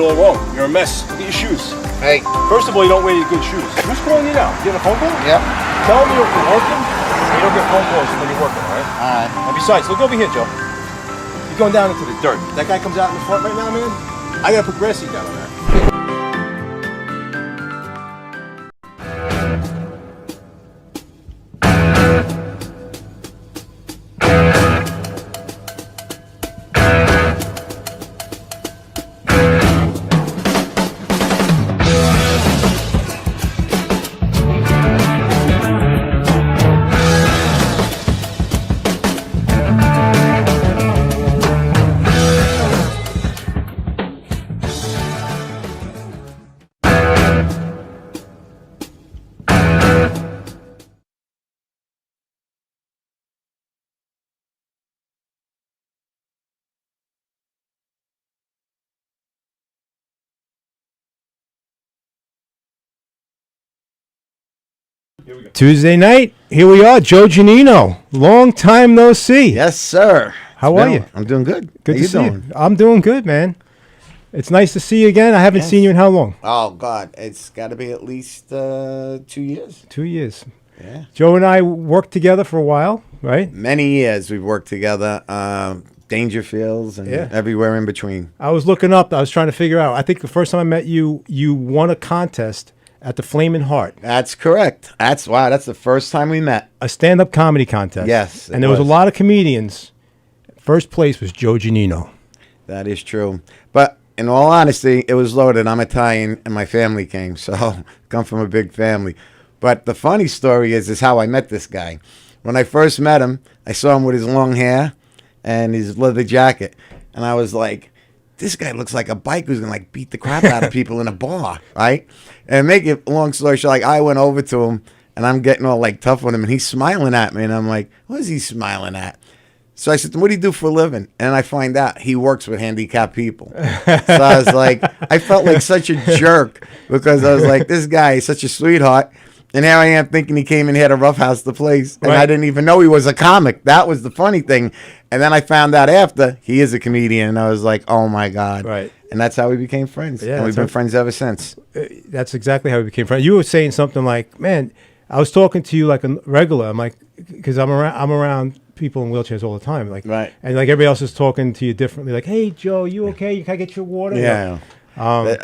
it all wrong. You're a mess. Look at your shoes. Hey. First of all, you don't wear your good shoes. Who's calling you now? You getting a phone call? Yep. Tell me you're working. You don't get phone calls when you're working, all right? All right. And besides, look over here, Joe. You're going down into the dirt. That guy comes out in the front right now, man. I gotta put grass seed down on that. Tuesday night, here we are, Joe Giannino. Long time no see. Yes, sir. How are you? I'm doing good. Good How to see doing? you. I'm doing good, man. It's nice to see you again. I haven't seen you in how long? Oh, God. It's got to be at least 2 years. 2 years. Yeah. Joe and I worked together for a while, right? Many years we've worked together. Dangerfields and everywhere in between. I was looking up. I was trying to figure out. I think the first time I met you, you won a contest at the Flamin' Heart. That's correct. That's the first time we met. A stand-up comedy contest. Yes, And there was a lot of comedians. First place was Joe Giannino. That is true. But in all honesty, it was loaded. I'm Italian and my family came, so come from a big family. But the funny story is how I met this guy. When I first met him, I saw him with his long hair and his leather jacket. And I was like, this guy looks like a biker who's going to like beat the crap out of people in a bar, right? And make it long story short, like I went over to him and I'm getting all like tough on him and he's smiling at me and I'm like, what is he smiling at? So I said, what do you do for a living? And I find out he works with handicapped people. So I was like, I felt like such a jerk because I was like, this guy is such a sweetheart. And here I am thinking he came in here to roughhouse the place. And I didn't even know he was a comic. That was the funny thing. And then I found out after he is a comedian. And I was like, oh, my God. Right. And that's how we became friends. Yeah, and we've been friends ever since. That's exactly how we became friends. You were saying something like, man, I was talking to you like a regular. I'm like, because I'm around people in wheelchairs all the time. Like, right. And like everybody else is talking to you differently. Like, hey, Joe, you okay? Can I get your water? Yeah.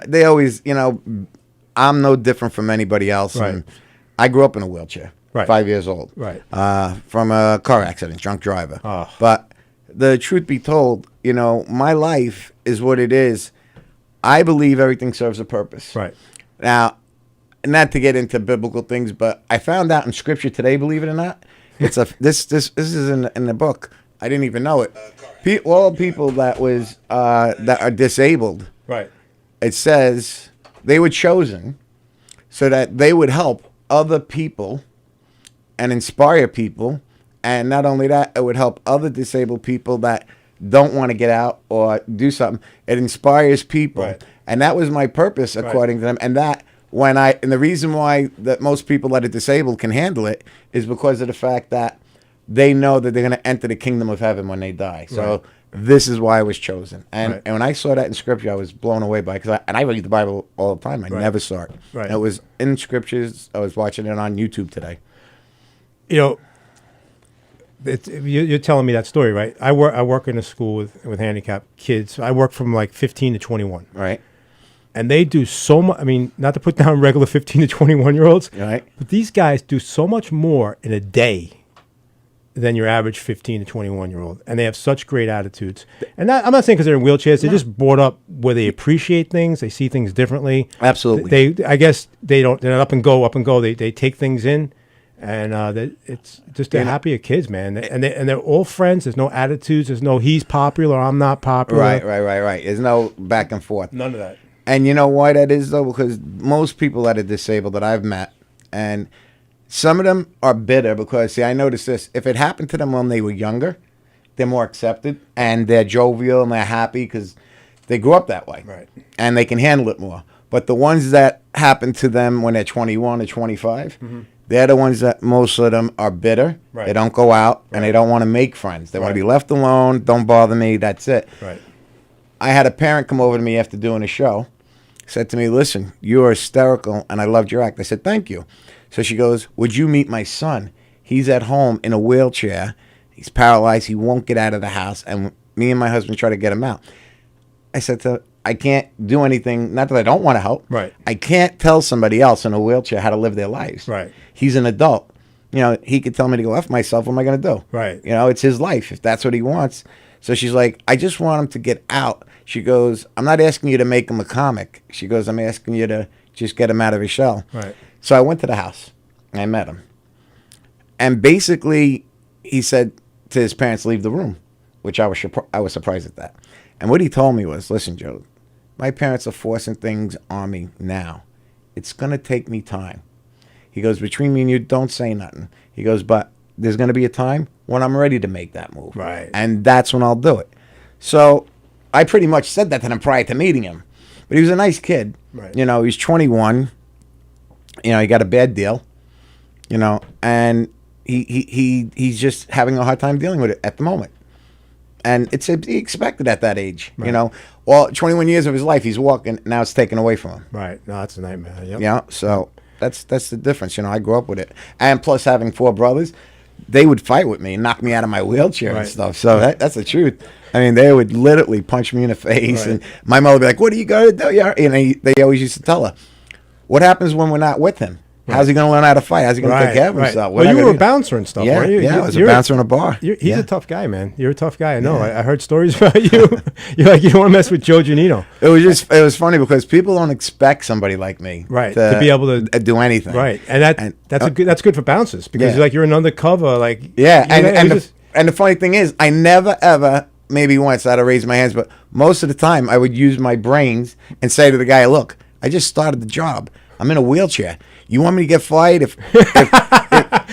They always, I'm no different from anybody else. Right. And I grew up in a wheelchair, 5 years old, from a car accident, drunk driver. Oh. But the truth be told, my life is what it is. I believe everything serves a purpose. Right. Now, not to get into biblical things, but I found out in Scripture today, believe it or not, it's this is in the book. I didn't even know it. All people that are disabled. Right. It says they were chosen so that they would help other people and inspire people, and not only that, it would help other disabled people that don't want to get out or do something. It inspires people, and that was my purpose according to them. And that and the reason why that most people that are disabled can handle it is because of the fact that they know that they're going to enter the kingdom of heaven when they die. So this is why I was chosen. And when I saw that in Scripture, I was blown away by it. And I read the Bible all the time. I never saw it. Right. It was in Scriptures. I was watching it on YouTube today. You're telling me that story, right? I work in a school with handicapped kids. I work from like 15 to 21. Right. And they do so much. I mean, not to put down regular 15 to 21-year-olds. Right. But these guys do so much more in a day than your average 15 to 21-year-old. And they have such great attitudes. And I'm not saying because they're in wheelchairs. They're just brought up where they appreciate things. They see things differently. Absolutely. I guess they're not up and go. They take things in. And it's just they're happier kids, man. And they're all friends. There's no attitudes. There's no he's popular, I'm not popular. Right. There's no back and forth. None of that. And you know why that is, though? Because most people that are disabled that I've met, and some of them are bitter because, see, I noticed this. If it happened to them when they were younger, they're more accepted, and they're jovial, and they're happy because they grew up that way. Right. And they can handle it more. But the ones that happen to them when they're 21 or 25, they're the ones that most of them are bitter. Right. They don't go out, and they don't want to make friends. They want to be left alone. Don't bother me. That's it. Right. I had a parent come over to me after doing a show, said to me, listen, you are hysterical, and I loved your act. I said, thank you. So she goes, would you meet my son? He's at home in a wheelchair. He's paralyzed. He won't get out of the house. And me and my husband try to get him out. I said to her, I can't do anything. Not that I don't want to help. Right. I can't tell somebody else in a wheelchair how to live their lives. Right. He's an adult. You know, he could tell me to go F myself. What am I going to do? Right. You know, it's his life if that's what he wants. So she's like, I just want him to get out. She goes, I'm not asking you to make him a comic. She goes, I'm asking you to just get him out of his shell. Right. So I went to the house and I met him. And basically, he said to his parents, leave the room, which I was surprised at that. And what he told me was, listen, Joe, my parents are forcing things on me now. It's going to take me time. He goes, between me and you, don't say nothing. He goes, but there's going to be a time when I'm ready to make that move. Right. And that's when I'll do it. So I pretty much said that to him prior to meeting him. But he was a nice kid. Right. You know, he's 21. You know, he got a bad deal. You know, and he's just having a hard time dealing with it at the moment. And it's he expected at that age. Right. You know, well, 21 years of his life he's walking. Now it's taken away from him. Right. No, that's a nightmare. Yep. You know, so that's the difference. You know, I grew up with it. And plus having 4 brothers, they would fight with me and knock me out of my wheelchair Right. and stuff. So that's the truth. I mean, they would literally punch me in the face. Right. And my mother would be like, what are you going to do? Yeah. And they always used to tell her, what happens when we're not with him? How's he going to learn how to fight? How's he going to take care of himself? Well, you were a bouncer and stuff, Yeah, weren't you? yeah, I was a bouncer in a bar. He's Yeah. a tough guy, man. You're a tough guy. I know. I heard stories about you. You're like, you don't want to mess with Joe Janino. It was funny because people don't expect somebody like me To be able to do anything. Right. And that's good for bouncers because Yeah. you're an undercover, like. Yeah, you know, and the funny thing is, I never ever, maybe once I'd have raised my hands, but most of the time I would use my brains and say to the guy, look, I just started the job. I'm in a wheelchair. You want me to get fired if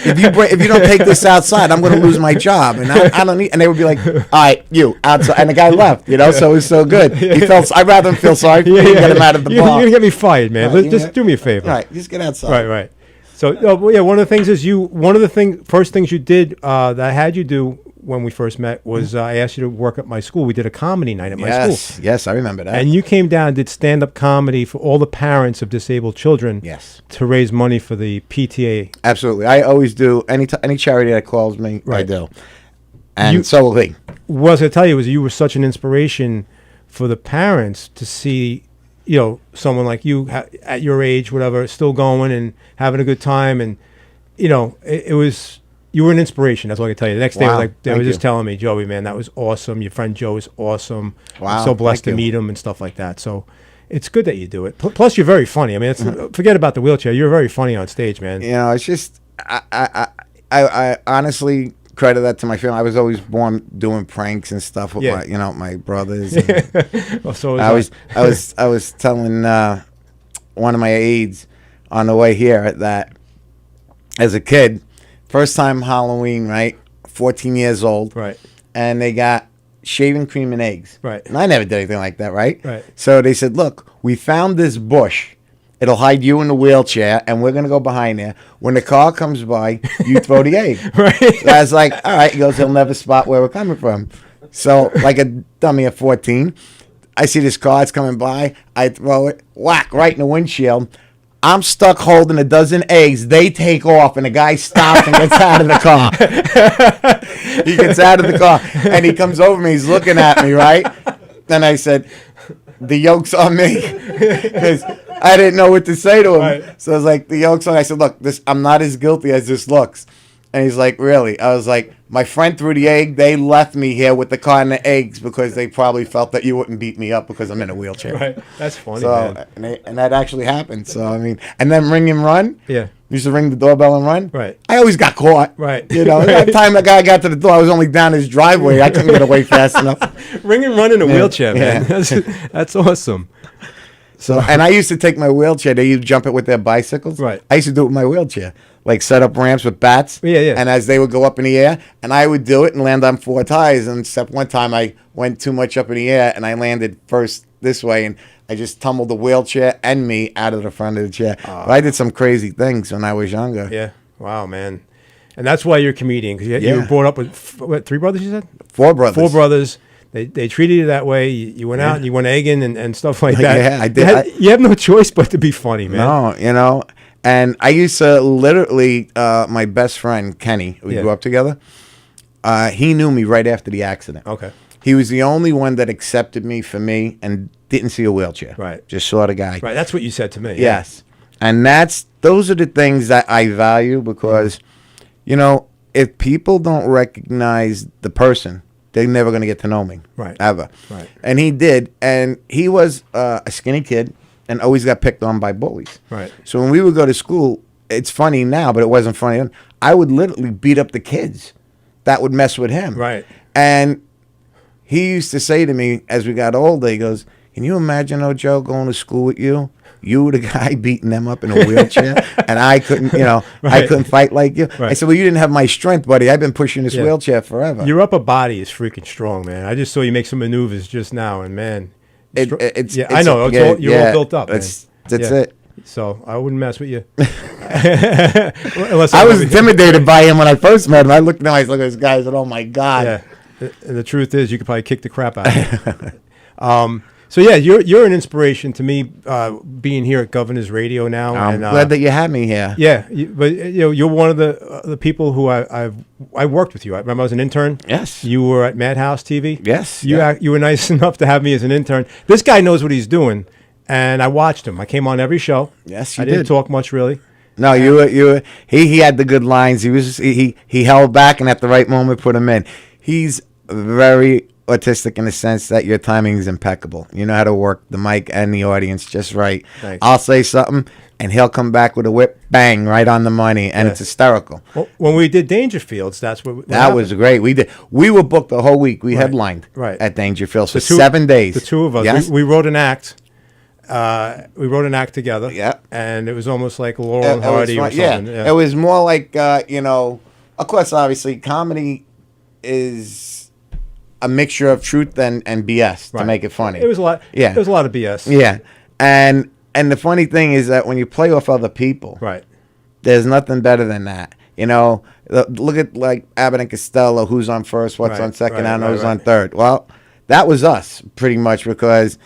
you don't take this outside? I'm going to lose my job, and I don't need. And they would be like, all right, you outside, and the guy left. You know, so it was so good. He felt. I'd rather him feel sorry for me and get him out of the bar. You're gonna get me fired, man. Right, Just do me a favor. Right, just get outside. Right. So, yeah, one of the things is first things you did that I had you do when we first met was I asked you to work at my school. We did a comedy night at my school. Yes, I remember that. And you came down and did stand-up comedy for all the parents of disabled children. Yes. To raise money for the PTA. Absolutely. I always do. Any charity that calls me, I Right. do. And so will he. What I was going to tell you was you were such an inspiration for the parents to see, you know, someone like you at your age, whatever, still going and having a good time. And, you know, it was... You were an inspiration. That's all I can tell you. The next day, Wow, they were thank just you. telling me, Joey, man, that was awesome. Your friend Joe is awesome. Wow, I'm so blessed thank to you. meet him and stuff like that. So it's good that you do it. Plus, you're very funny. I mean, forget about the wheelchair. You're very funny on stage, man. You know, it's just I honestly credit that to my family. I was always born doing pranks and stuff with my brothers. And Well, so I was telling one of my aides on the way here that as a kid, first time Halloween, right? 14 years old, Right. and they got shaving cream and eggs, Right. And I never did anything like that, right? Right. So they said, "Look, we found this bush. It'll hide you in the wheelchair, and we're gonna go behind there. When the car comes by, you throw the egg." Right. So I was like, "All right." He goes, "He'll never spot where we're coming from." So, like a dummy at 14, I see this car, it's coming by. I throw it, whack, right in the windshield. I'm stuck holding a dozen eggs. They take off, and the guy stops and gets out of the car. He gets out of the car, and he comes over me. He's looking at me, right? Then I said, "The yoke's on me," because I didn't know what to say to him. Right. So I was like, "The yoke's on." I said, "Look, I'm not as guilty as this looks." And he's like, "Really?" I was like, "My friend threw the egg. They left me here with the car and the eggs because they probably felt that you wouldn't beat me up because I'm in a wheelchair." Right. That's funny, So man. and that actually happened. So I mean, and then ring and run. Yeah. Used to ring the doorbell and run. Right. I always got caught. Right. You know, Right. that time the guy got to the door, I was only down his driveway. I couldn't get away fast enough. Ring and run in a wheelchair, man. Yeah. That's awesome. So, and I used to take my wheelchair. They used to jump it with their bicycles. Right. I used to do it with my wheelchair, like set up ramps with bats. Yeah. And as they would go up in the air, and I would do it and land on 4 tires. And except one time I went too much up in the air, and I landed first this way, and I just tumbled the wheelchair and me out of the front of the chair. But I did some crazy things when I was younger. Yeah. Wow, man. And that's why you're a comedian, because you were brought up with, 3 brothers, you said? 4 brothers. 4 brothers. They treated you that way. You went out and you went egging and stuff like that. Yeah, I did. You have no choice but to be funny, man. No, and I used to literally, my best friend, Kenny, we grew up together, he knew me right after the accident. Okay. He was the only one that accepted me for me and didn't see a wheelchair. Right. Just saw the guy. Right. That's what you said to me. Yes. And those are the things that I value because, if people don't recognize the person, they're never going to get to know me. Right. Ever. Right. And he did. And he was a skinny kid and always got picked on by bullies. Right. So when we would go to school, it's funny now, but it wasn't funny then. I would literally beat up the kids that would mess with him. Right. And he used to say to me as we got older, he goes, "Can you imagine, Joe, going to school with you? You were the guy beating them up in a wheelchair, and I couldn't, I couldn't fight like you." Right. I said, "Well, you didn't have my strength, buddy. I've been pushing this wheelchair forever." Your upper body is freaking strong, man. I just saw you make some manovers just now, and man, it's I know. You're all built up. That's it. So I wouldn't mess with you. Unless I was intimidated by him when I first met him. I looked now, I look at this guy, I said, "Oh my God." Yeah. And the truth is, you could probably kick the crap out of him. So yeah, you're an inspiration to me, being here at Governor's Radio now. I'm glad that you had me here. Yeah, but you're one of the people who I worked with you. I remember I was an intern. Yes. You were at Madhouse TV. Yes. You were nice enough to have me as an intern. This guy knows what he's doing, and I watched him. I came on every show. Yes, I didn't talk much really. No, he had the good lines. He held back and at the right moment put him in. He's very autistic in the sense that your timing is impeccable. You know how to work the mic and the audience just right. Thanks. I'll say something and he'll come back with a whip, bang, right on the money, and it's hysterical. Well, when we did Dangerfields, that's what that happened. was great. We were booked the whole week. We headlined at Dangerfields for 7 days. The two of us. Yes? We wrote an act. We wrote an act together. Yeah. And it was almost like Laurel and Hardy or something. Yeah. It was more like, of course, obviously, comedy is a mixture of truth and BS to make it funny. It was a lot. Yeah. It was a lot of BS. Yeah. And the funny thing is that when you play off other people, right, there's nothing better than that. Look at like Abbott and Costello, who's on first, what's on second, and who's on third. Well, that was us pretty much because,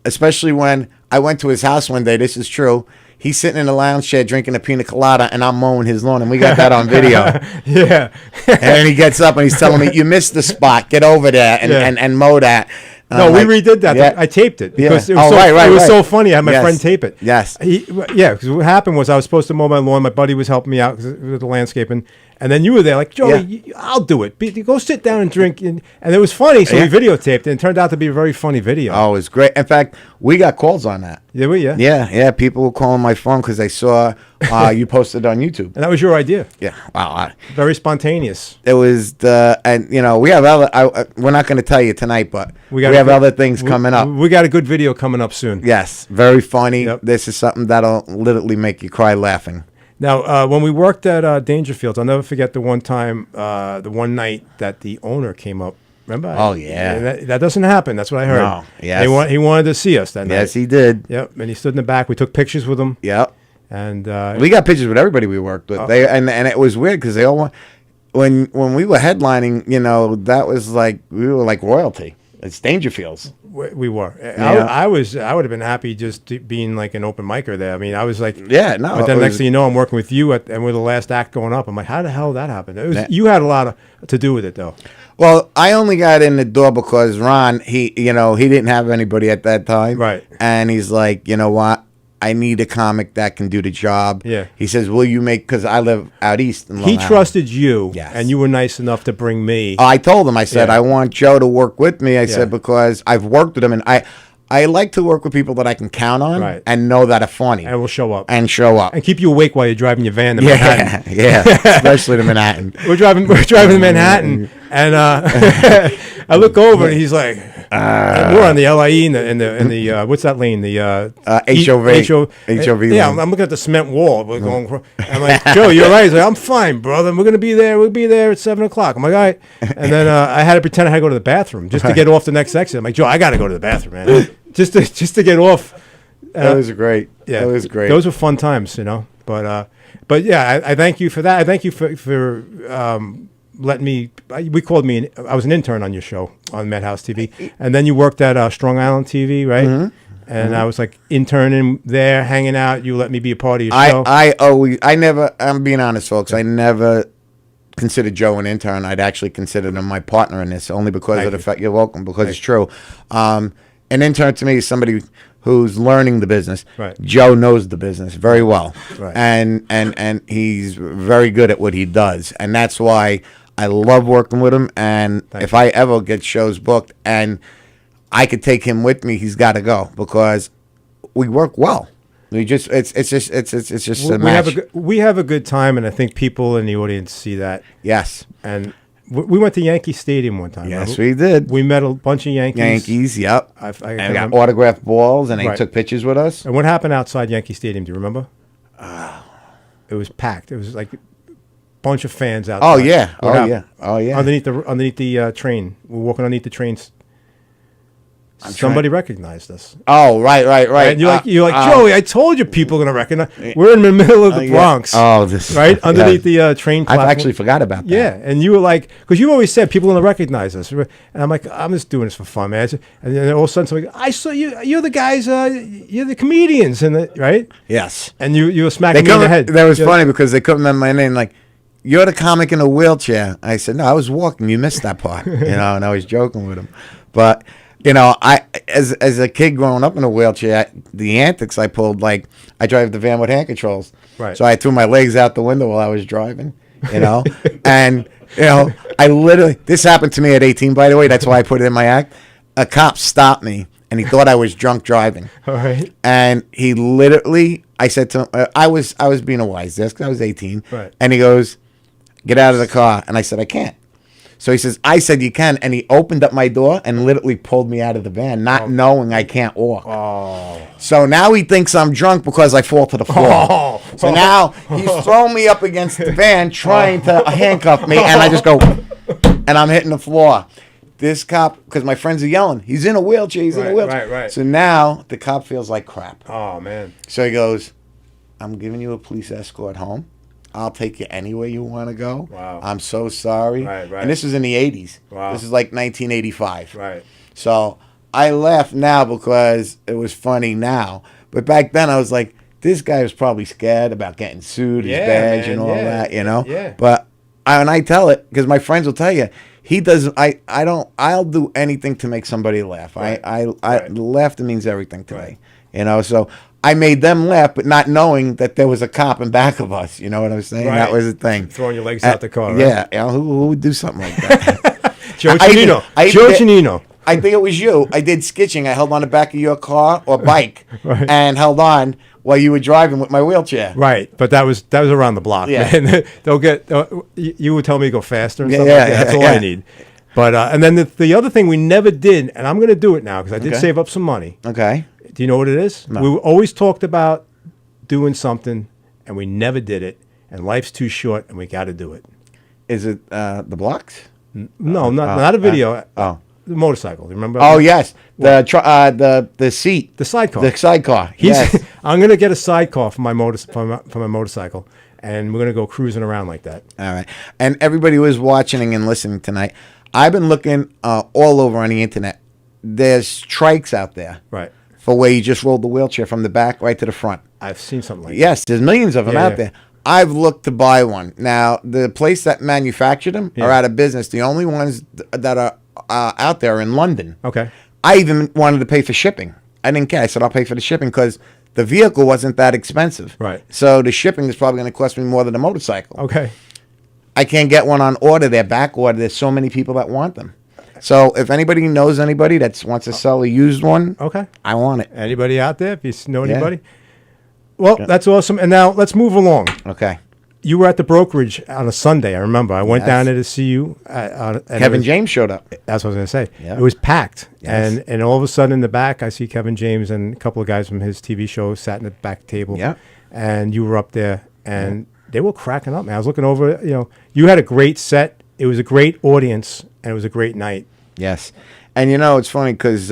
especially when I went to his house one day, this is true. He's sitting in the lounge chair drinking a pina colada, and I'm mowing his lawn, and we got that on video. Yeah. And then he gets up and he's telling me, "You missed the spot. Get over there and mow that." No, we redid that. Yeah. I taped it because it was so funny. I had my friend tape it. Yes. Because what happened was I was supposed to mow my lawn. My buddy was helping me out with the landscaping. And then you were there like, "Joey, I'll do it. Go sit down and drink." And it was funny, so we videotaped it. And it turned out to be a very funny video. Oh, it was great. In fact, we got calls on that. Did we? Yeah. Yeah. People were calling my phone because they saw you posted on YouTube. And that was your idea. Yeah. Wow. Very spontaneous. It was we have other. We're not going to tell you tonight, but we have other things coming up. We got a good video coming up soon. Yes. Very funny. Yep. This is something that'll literally make you cry laughing. Now, when we worked at Dangerfields, I'll never forget the one time, the one night that the owner came up. Remember? Oh, yeah. That doesn't happen. That's what I heard. No, yes. He wanted to see us that night. Yes, he did. Yep. And he stood in the back. We took pictures with him. Yep. And we got pictures with everybody we worked with. And it was weird because they all want. When we were headlining, that was like we were like royalty. It's Dangerfields. We were. Yeah. I would have been happy just being like an open micer there. I mean, I was like, yeah, no. But then next thing you know, I'm working with you and we're the last act going up. I'm like, how the hell did that happen? You had a lot to do with it, though. Well, I only got in the door because Ron, he didn't have anybody at that time, right? And he's like, you know what? I need a comic that can do the job. Yeah. He says, will you make, because I live out east in Long He Island. trusted you, yes. And you were nice enough to bring me. I told him, I said, I want Joe to work with me. I said, because I've worked with him, and I like to work with people that I can count on and know that are funny. And will show up. And show up. And keep you awake while you're driving your van to Manhattan. Yeah, especially to Manhattan. We're driving to Manhattan, and I look over, and he's like, we're on the LIE in the what's that lane? The HOV. Yeah, I'm looking at the cement wall. We're going. I'm like, Joe, you're right. He's like, I'm fine, brother. We're gonna be there. We'll be there at 7:00. I'm like, all right. And then I had to pretend I had to go to the bathroom just to get off the next exit. I'm like, Joe, I got to go to the bathroom, man, just to get off. That was great. Yeah, that was great. Those were fun times, But yeah, I thank you for that. I thank you for let me. We called me. I was an intern on your show on Madhouse TV, and then you worked at Strong Island TV, right? Mm-hmm. And I was like interning there, hanging out. You let me be a part of your show. I never. I'm being honest, folks. I never considered Joe an intern. I'd actually considered him my partner in this, only because of the fact. You're welcome, because it's true. An intern to me is somebody who's learning the business. Right. Joe knows the business very well, Right. and he's very good at what he does, and that's why I love working with him. And if I ever get shows booked and I could take him with me, he's got to go, because we work well. We just it's just a match. We have a good time, and I think people in the audience see that. Yes. And we went to Yankee Stadium one time. Yes, we did. We met a bunch of Yankees, yep. I And got autographed balls, and they Right. took pictures with us. And what happened outside Yankee Stadium? Do you remember? It was packed. It was like a bunch of fans outside. Oh yeah, What happened? oh yeah. Underneath the train, we're walking underneath the trains. Somebody recognized us. Oh right. And you're like Joey. I told you people are gonna recognize. We're in the middle of the Bronx. Oh, this right underneath the train I've platform. actually forgot about that. Yeah, and you were like, because you always said people are gonna recognize us, and I'm like, I'm just doing this for fun, man. And then all of a sudden, somebody, I saw you. You're the guys. You're the comedians, right? Yes. And you were smacking me in the head. That was funny because they couldn't remember my name. Like, you're the comic in a wheelchair. I said, no, I was walking. You missed that part. And I was joking with him. But, I as a kid growing up in a wheelchair, the antics I pulled, like, I drive the van with hand controls. Right. So I threw my legs out the window while I was driving, And, I literally, this happened to me at 18, by the way. That's why I put it in my act. A cop stopped me, and he thought I was drunk driving. All right. And he literally, I said to him, I was being a wise ass because I was 18. Right. And he goes, get out of the car. And I said, I can't. So he says, I said you can. And he opened up my door and literally pulled me out of the van, not knowing I can't walk. Oh. So now he thinks I'm drunk because I fall to the floor. Oh. So now he's throwing me up against the van, trying to handcuff me. And I just go, and I'm hitting the floor. This cop, because my friends are yelling, he's in a wheelchair, he's in a wheelchair. Right. So now the cop feels like crap. Oh man. So he goes, I'm giving you a police escort home. I'll take you anywhere you want to go. Wow. I'm so sorry. Right. And this was in the 80s. Wow. This is like 1985. Right. So I laugh now because it was funny now. But back then I was like, this guy was probably scared about getting sued, his badge and all that, Yeah. But and I tell it because my friends will tell you, he doesn't. I'll do anything to make somebody laugh. Right. Laughter means everything to me. So I made them laugh, but not knowing that there was a cop in back of us. You know what I'm saying? Right. That was the thing. Throwing your legs out the car. Right? Yeah. Who would do something like that? Joe Chinino. Joe Chinino. I think it was you. I did sketching. I held on the back of your car or bike Right. and held on while you were driving with my wheelchair. Right, but that was around the block. Yeah. Man. They'll get. You would tell me to go faster and stuff Yeah, like that. That's all I yeah. need. But and then the other thing we never did, and I'm going to do it now because I did Okay. save up some money. Okay. Do you know what it is? No. We always talked about doing something, and we never did it. And life's too short, and we got to do it. Is it the blocks? No, not a video. Oh. The motorcycle. You remember? Oh yes, the seat, The sidecar. the sidecar. He's, Yes. I'm going to get a sidecar for my motorcycle, and we're going to go cruising around like that. All right. And everybody who is watching and listening tonight, I've been looking all over on the internet. There's trikes out there Right. for where you just roll the wheelchair from the back right to the front. I've seen something like Yes, there's millions of them Yeah, out yeah. there. I've looked to buy one. Now, the place that manufactured them Yeah. are out of business. The only ones that are out there are in London. that. Okay. I even wanted to pay for shipping. I didn't care. I said, I'll pay for the shipping because the vehicle wasn't that expensive. Right. So the shipping is probably going to cost me more than a motorcycle. Okay. I can't get one on order. They're back ordered. There's so many people that want them. So if anybody knows anybody that wants to sell a used one, Okay. I want it. Anybody out there? If you know Yeah. anybody? Well, that's awesome. And now let's move along. Okay. You were at the brokerage on a Sunday. I remember. I went Yes. down there to see you. And Kevin James showed up. That's what I was going to say. Yeah. It was packed. Yes. And all of a sudden in the back, I see Kevin James and a couple of guys from his TV show sat in the back table. Yeah. And you were up there. And they were cracking up, man. I was looking over, you had a great set. It was a great audience. And it was a great night. Yes. And it's funny because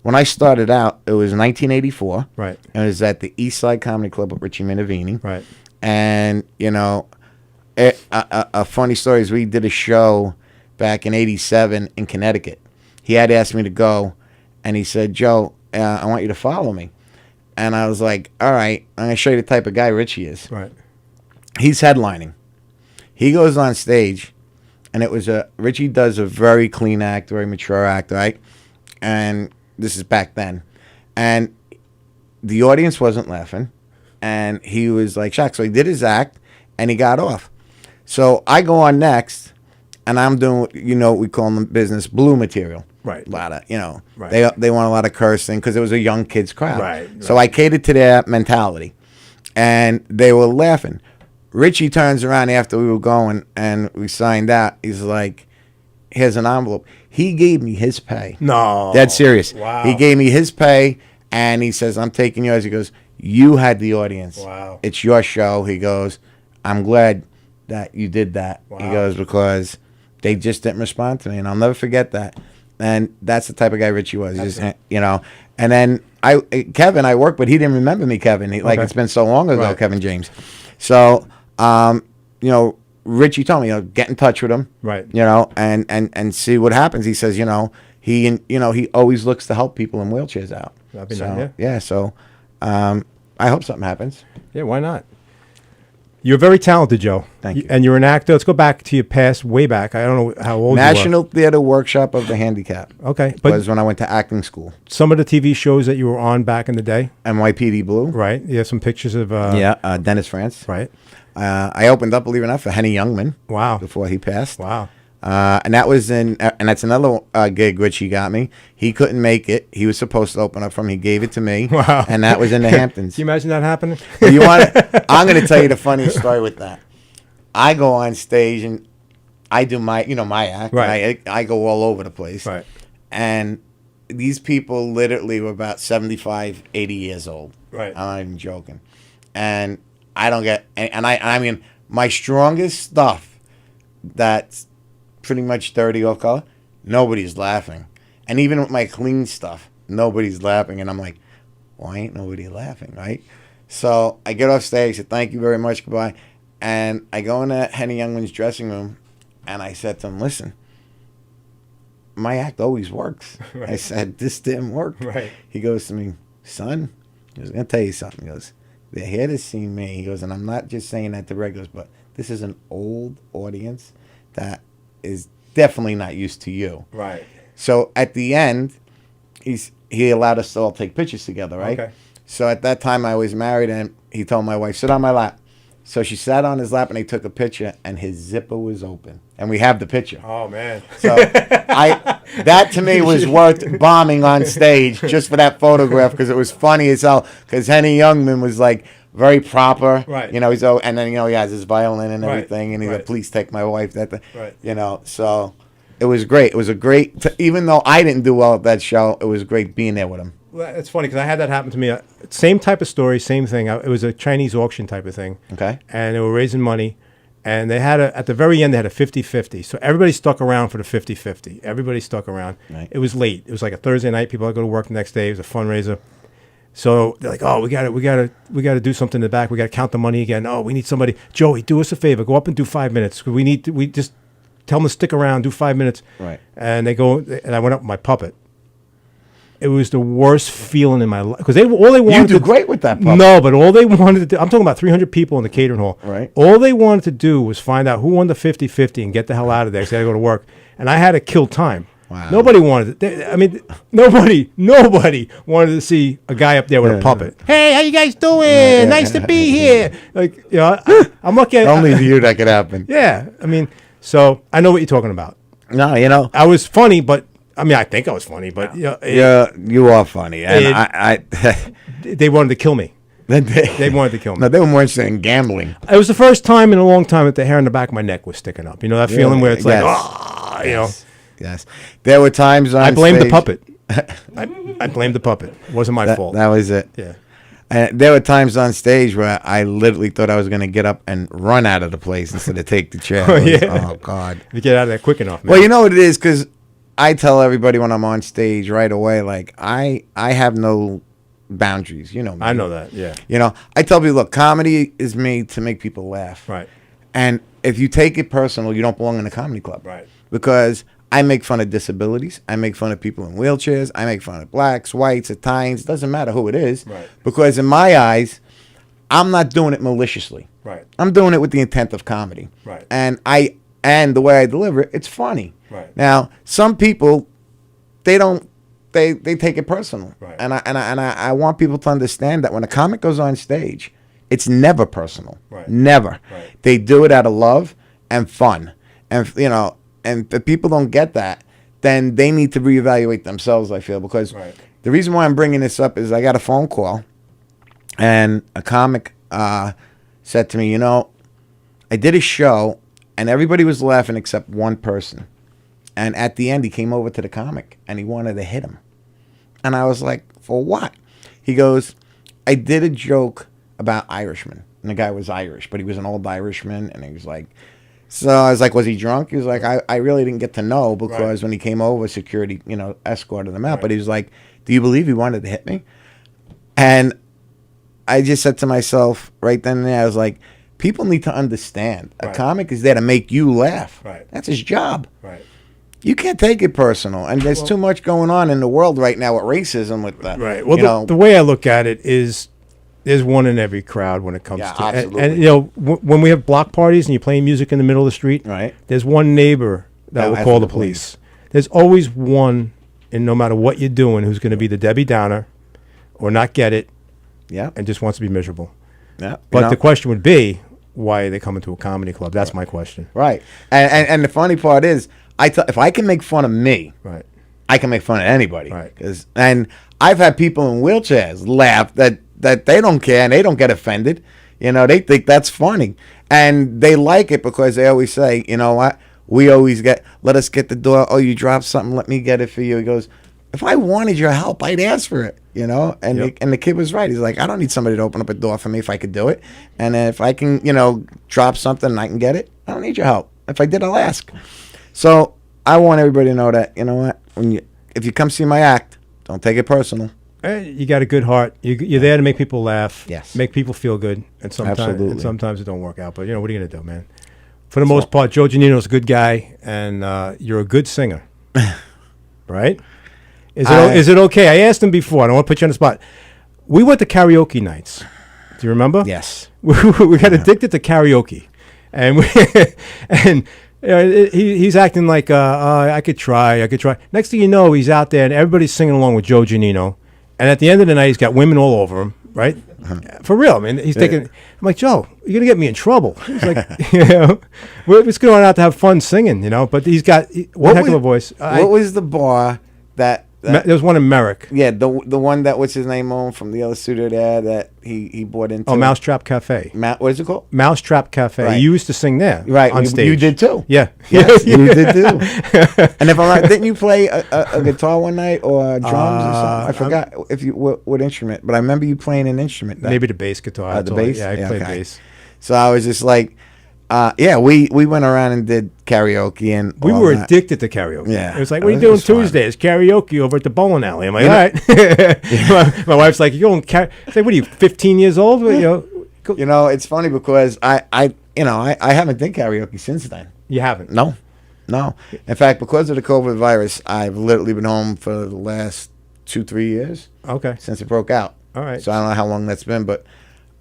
when I started out, it was 1984. Right. And it was at the East Side Comedy Club with Richie Minervini. Right. And, A funny story is we did a show back in '87 in Connecticut. He had asked me to go, and he said, Joe, I want you to follow me. And I was like, all right, I'm going to show you the type of guy Richie is. Right. He's headlining. He goes on stage, and Richie does a very clean act, very mature act, right? And this is back then. And the audience wasn't laughing, and he was like shocked. So he did his act, and he got off. So I go on next, and I'm doing, what we call in the business blue material. Right. A lot of, Right. they want a lot of cursing because it was a young kids crowd. Right. So I catered to their mentality, and they were laughing. Richie turns around after we were going, and we signed out. He's like, here's an envelope. He gave me his pay. No. Dead serious. Wow. He gave me his pay, and he says, I'm taking yours. He goes, you had the audience. Wow. It's your show. He goes, I'm glad that you did that. Wow. He goes, because they just didn't respond to me, and I'll never forget that. And that's the type of guy Richie was. And then Kevin, I worked with, he didn't remember me, Kevin. It's been so long ago, Right. Kevin James. So, Richie told me, get in touch with him, Right. and see what happens. He says, he always looks to help people in wheelchairs out. That'd be So, nice, yeah. So, I hope something happens. Yeah, why not? You're very talented, Joe. Thank you. And you're an actor. Let's go back to your past, way back. I don't know how old you National Theater Workshop of the Handicap. Okay. But Was when I went to acting school. some of the TV shows that you were on back in the day, NYPD Blue. right? You have some pictures of... Dennis France. Right. I opened up, believe it or not, for Henny Youngman. Wow. Before he passed. Wow. And that was and that's another gig which he got me. He couldn't make it. He was supposed to open up from. He gave it to me. Wow. And that was in the Hamptons. Can you imagine that happening? I'm going to tell you the funniest story with that. I go on stage and I do my act. Right. I go all over the place. Right. And these people literally were about 75, 80 years old. Right. I'm not even joking. And I don't get, and I mean, my strongest stuff that's pretty much 30 off color, nobody's laughing. And even with my clean stuff, nobody's laughing. And I'm like, why ain't nobody laughing, right? So I get off stage, say, thank you very much, goodbye. And I go into Henny Youngman's dressing room, and I said to him, listen, my act always works. Right. I said, this didn't work. Right. He goes to me, son, I was going to tell you something. He goes, they're here to see me. He goes, and I'm not just saying that to regulars, but this is an old audience that is definitely not used to you. Right. So at the end, he allowed us to all take pictures together, right? Okay. So at that time, I was married, and he told my wife, sit on my lap. So she sat on his lap, and they took a picture, and his zipper was open. And we have the picture. Oh, man. So that to me was worth bombing on stage just for that photograph, because it was funny as hell. Because Henny Youngman was like very proper, Right. He's and then he has his violin and Right. everything, and he's Right. like, please take my wife. Right. So it was great. It was a great. Even though I didn't do well at that show, it was great being there with him. Well, it's funny because I had that happen to me. Same type of story, same thing. It was a Chinese auction type of thing. Okay. And they were raising money. And they had at the very end, they had a 50-50. So everybody stuck around for the 50-50. Everybody stuck around. Right. It was late. It was like a Thursday night. People had to go to work the next day. It was a fundraiser. So they're like, oh, we got to do something in the back. We got to count the money again. Oh, we need somebody. Joey, do us a favor. Go up and do 5 minutes. We just tell them to stick around, do 5 minutes. Right. And they go, and I went up with my puppet. It was the worst feeling in my life because all they wanted. You do great with that puppet. No, but all they wanted to do, I'm talking about 300 people in the catering hall. Right. All they wanted to do was find out who won the 50-50 and get the hell out of there because they had to go to work. And I had to kill time. Wow. Nobody wanted it. Nobody wanted to see a guy up there with a puppet. Hey, how you guys doing? Nice to be here. Like, I'm looking at Only to you that could happen. Yeah. So I know what you're talking about. No, I was funny, but I think I was funny, but yeah, you are funny, and they wanted to kill me. They wanted to kill me. No, they were more interested in gambling. It was the first time in a long time that the hair on the back of my neck was sticking up. You know that feeling where it's Yes. like, Yes. There were times I blamed the puppet. I blamed the puppet. It wasn't my fault. That was it. Yeah. And there were times on stage where I literally thought I was going to get up and run out of the place instead of take the chair. Oh, God. You get out of there quick enough, man. Well, you know what it is, because I tell everybody when I'm on stage right away, like, I have no boundaries. You know me. I know that, yeah. I tell people, look, comedy is made to make people laugh. Right. And if you take it personal, you don't belong in a comedy club. Right. Because I make fun of disabilities. I make fun of people in wheelchairs. I make fun of blacks, whites, Italians. Doesn't matter who it is. Right. Because in my eyes, I'm not doing it maliciously. Right. I'm doing it with the intent of comedy. Right. And the way I deliver it, it's funny. Right. Now, some people, they take it personal. Right. And I want people to understand that when a comic goes on stage, it's never personal. Right. Never. Right. They do it out of love and fun. And and if people don't get that, then they need to reevaluate themselves, I feel, because Right. the reason why I'm bringing this up is I got a phone call and a comic said to me, I did a show and everybody was laughing except one person. And at the end, he came over to the comic and he wanted to hit him. And I was like, for what? He goes, I did a joke about Irishmen. And the guy was Irish, but he was an old Irishman. And he was like, so I was like, was he drunk? He was like, I really didn't get to know because when he came over, security, escorted him out. But he was like, do you believe he wanted to hit me? And I just said to myself right then and there, I was like, people need to understand. A comic is there to make you laugh. Right. That's his job. Right. You can't take it personal. And there's too much going on in the world right now with racism with that. Right. Well, the way I look at it is there's one in every crowd when it comes to absolutely. and when we have block parties and you're playing music in the middle of the street, right. There's one neighbor that will call the police. There's always one, and no matter what you're doing, who's going to be the Debbie Downer or not get it and just wants to be miserable. Yeah. But the question would be, why are they coming to a comedy club? That's my question. Right. And the funny part is, if I can make fun of me, right, I can make fun of anybody. Right. And I've had people in wheelchairs laugh that they don't care and they don't get offended. They think that's funny. And they like it because they always say, you know what? We always let us get the door. Oh, you dropped something. Let me get it for you. He goes, if I wanted your help, I'd ask for it. And the kid was right. He's like, I don't need somebody to open up a door for me if I could do it. And if I can, drop something and I can get it, I don't need your help. If I did, I'll ask. So I want everybody to know that, you know what? If you come see my act, don't take it personal. You got a good heart. You're there to make people laugh. Yes. Make people feel good. And Absolutely. sometimes it don't work out. But, what are you going to do, man? For the most part, Joe Giannino's a good guy, and you're a good singer. Right? Is it okay? I asked him before. I don't want to put you on the spot. We went to karaoke nights. Do you remember? Yes. We got addicted to karaoke. And he's acting like, I could try. Next thing you know, he's out there, and everybody's singing along with Joe Giannino. And at the end of the night, he's got women all over him, right? For real. I mean, he's taking. I'm like, Joe, you're gonna get me in trouble. He's like, we're just going out to have fun singing, But he's got one heck of a voice. What was the bar that there was one in Merrick? Yeah, the one that what's his name on from the other studio there that he bought into. Oh, Mousetrap Cafe. What is it called? Mousetrap Cafe. Right. You used to sing there, right? On stage. You did too. Yeah, yes, you did too. And if I'm not, didn't you play a guitar one night or drums or something? I forgot what instrument, but I remember you playing an instrument. Maybe the bass guitar. The bass. Yeah, I played bass. So I was just like. We went around and did karaoke and we were addicted to karaoke. Yeah, it was like, what are you doing Tuesday? It's karaoke over at the bowling alley. I'm like, all right. my wife's like, you going? Say, what are you, 15 years old? It's funny because I haven't done karaoke since then. You haven't? No. In fact, because of the COVID virus, I've literally been home for the last 2-3 years. Okay. Since it broke out. All right. So I don't know how long that's been, but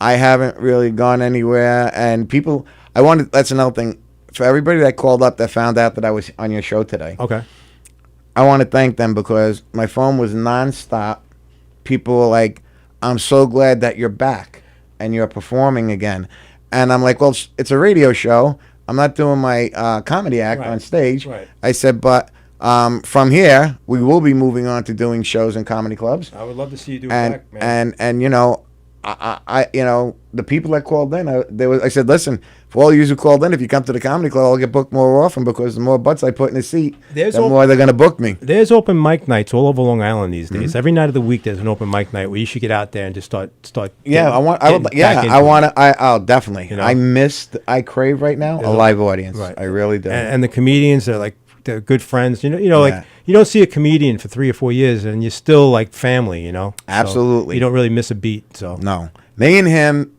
I haven't really gone anywhere. And people. That's another thing. For everybody that called up that found out that I was on your show today. Okay. I want to thank them because my phone was nonstop. People were like, I'm so glad that you're back and you're performing again. And I'm like, well, it's a radio show. I'm not doing my comedy act on stage. Right. I said, but from here, we will be moving on to doing shows in comedy clubs. I would love to see you do it back, man. And I the people that called in, I said, listen, for all you who called in, if you come to the comedy club, I'll get booked more often because the more butts I put in the seat, the more they're going to book me. There's open mic nights all over Long Island these days. Every night of the week, there's an open mic night where you should get out there and just start. I'll definitely. I crave right now a live audience. Right. I really do. And the comedians are like, they're good friends. Like you don't see a comedian for 3 or 4 years and you're still like family. Absolutely. So you don't really miss a beat. So no, me and him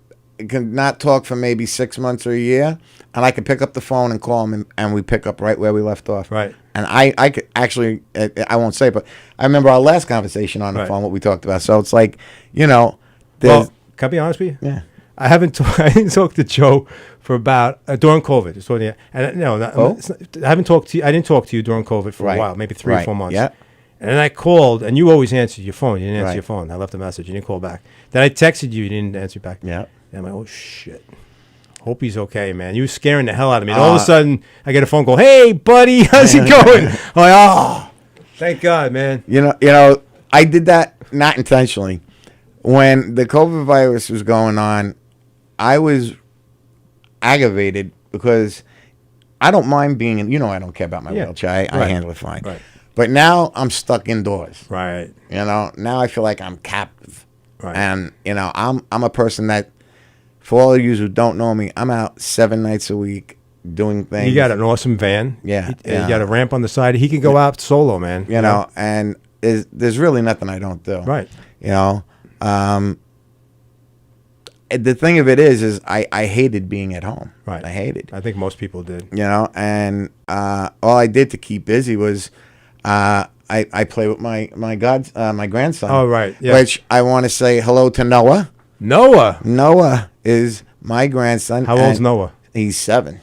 can not talk for maybe 6 months or a year, and I could pick up the phone and call him, and we pick up right where we left off. Right. And I could actually, I won't say, but I remember our last conversation on the Right. phone, what we talked about. So it's like, you know, Well, can I be honest with you? yeah. I didn't talk to Joe for about during COVID. Just told you, and no, I haven't talked to you. I didn't talk to you during COVID for a Right. while, maybe 3 or Right. 4 months. Yeah. And then I called, and you always answered your phone. You didn't answer Right. your phone. I left a message. You didn't call back. Then I texted you. You didn't answer back. Yeah. And I'm like, oh shit. Hope he's okay, man. You were scaring the hell out of me. And all of a sudden, I get a phone call. Hey, buddy, how's it going? I'm like, oh, thank God, man. You know, I did that not intentionally. When the COVID virus was going on, I was aggravated because I don't mind being in, I don't care about my Yeah. wheelchair. I Right. handle it fine. Right. But now I'm stuck indoors. Right. Now I feel like I'm captive. Right. And, I'm a person that, for all of you who don't know me, I'm out 7 nights a week doing things. You got an awesome van. Yeah, You yeah. got a ramp on the side. He can go out solo, man. And there's really nothing I don't do. Right. The thing of it is I hated being at home. Right. I hated. I think most people did. And all I did to keep busy was I play with my grandson. Oh, right. Yeah. Which I want to say hello to Noah. Noah. Noah is my grandson. How old's and Noah? He's 7.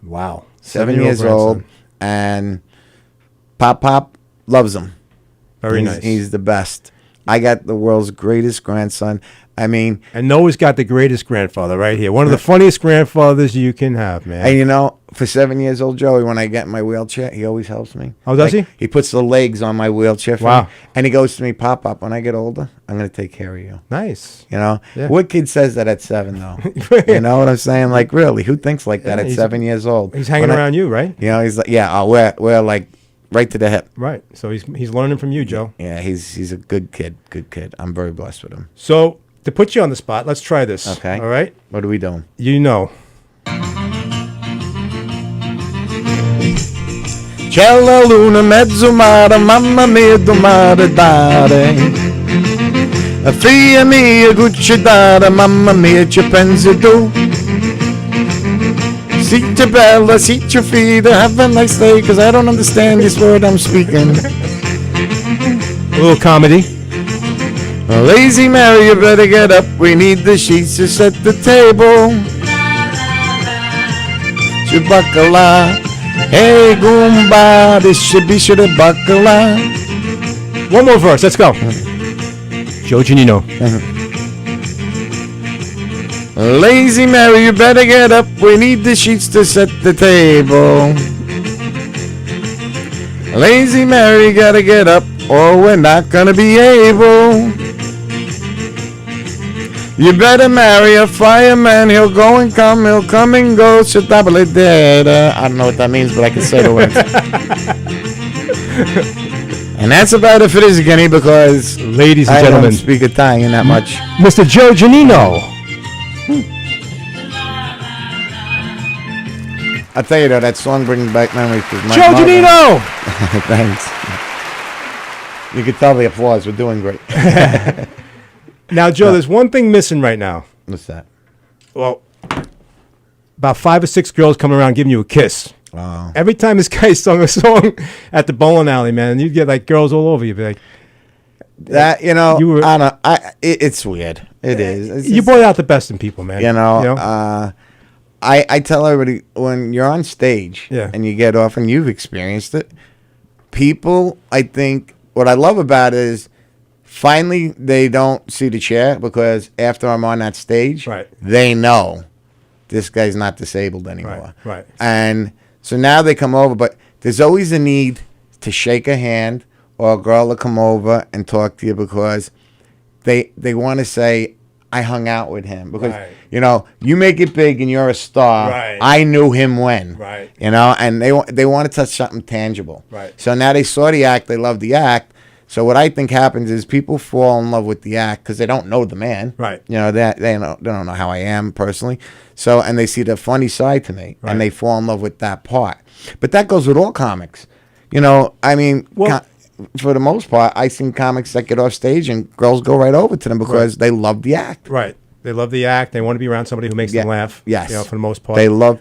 Wow. 7 years old. And Pop loves him. Very nice. He's the best. I got the world's greatest grandson. I mean, And Noah's got the greatest grandfather right here. One of the funniest grandfathers you can have, man. and for 7 years old Joey, when I get in my wheelchair, he always helps me. Oh, does he? He puts the legs on my wheelchair for Wow. me, and he goes to me, Pop, when I get older, I'm going to take care of you. Nice. Yeah. Yeah. What kid says that at 7, though? You know what I'm saying? Like, really, who thinks like that Yeah, at he's- 7 years old? He's hanging around you, right? He's like, yeah, we're like right to the hip. Right. So he's learning from you, Joe. Yeah, he's a good kid. Good kid. I'm very blessed with him. So to put you on the spot, let's try this. Okay. All right. What are we doing? You know. C'è la luna mezzo mare, mamma mia domare dare. Figlia mia gucci dare, mamma mia ci pensi tu. Sitcha bella, sitcha fida, have a nice day, cause I don't understand this word I'm speaking. A little comedy. Lazy Mary, you better get up, we need the sheets to set the table. Chibakala, hey Goomba, this should be Shibakala. One more verse. Let's go. Joe Giannino. Lazy Mary, you better get up, we need the sheets to set the table. Lazy Mary, gotta get up, or we're not gonna be able. You better marry a fireman, he'll go and come, he'll come and go. I don't know what that means, but I can say the words. And that's about it for this, Kenny, because Ladies and I gentlemen, don't speak Italian that much. Mr. Joe Giannino. I'll tell you though, that song brings back memories. Joe Giannino. Thanks. You can tell the applause. We're doing great. Now, Joe, there's one thing missing right now. What's that? Well, about 5 or 6 girls coming around giving you a kiss. Oh. Every time this guy sung a song at the bowling alley, man, you'd get like girls all over you. Be like, That you were- I don't. It's weird. It is. It's you just- brought out the best in people, man. I tell everybody when you're on stage Yeah. and you get off and you've experienced it. People, I think, what I love about it is finally they don't see the chair because after I'm on that stage, Right. they know this guy's not disabled anymore. Right. And so now they come over, but there's always a need to shake a hand or a girl to come over and talk to you because they want to say, I hung out with him because, Right. you make it big and you're a star. Right. I knew him when, Right. and they want to touch something tangible. Right. So now they saw the act, they love the act. So what I think happens is people fall in love with the act because they don't know the man. Right. They don't know how I am personally. So, and they see the funny side to me Right. and they fall in love with that part. But that goes with all comics. Well, for the most part, I've seen comics that get off stage and girls go right over to them because they love the act. Right. They love the act. They want to be around somebody who makes them laugh. Yes. You know, for the most part. They love,